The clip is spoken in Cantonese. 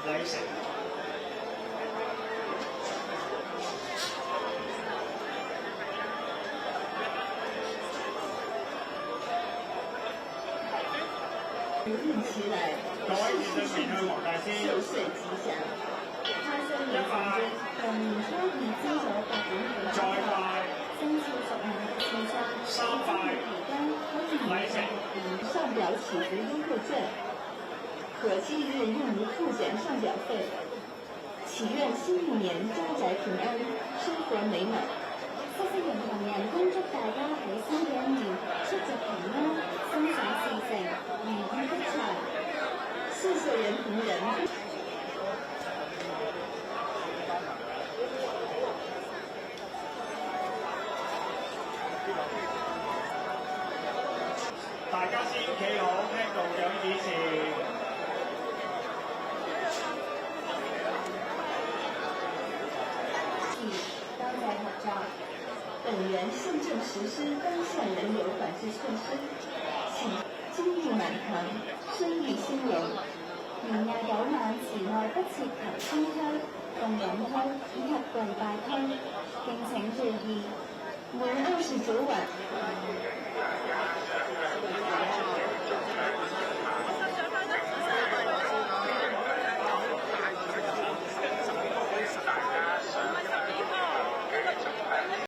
禮成。如愿其来，各位面對面向黃大仙，壽歲吉祥。太歲爺神將逢年初二朝早8點起再拜生肖屬馬的先生，三拜期間可以禮成。上表祈福優惠券，可即日用于复检上表费。祈願新一年家宅平安，生活美滿。七夕人同人恭祝大家喺新嘅一年出入平安，心想事成，如意吉祥。謝謝人同人。大家先企好，聽道長指示。多謝合作。本園現正實施單向人流管制措施，請金玉滿堂，生意興隆。年廿九晚祠內不設求籤區、供飲區以及跪拜區，敬請注意。年29晚。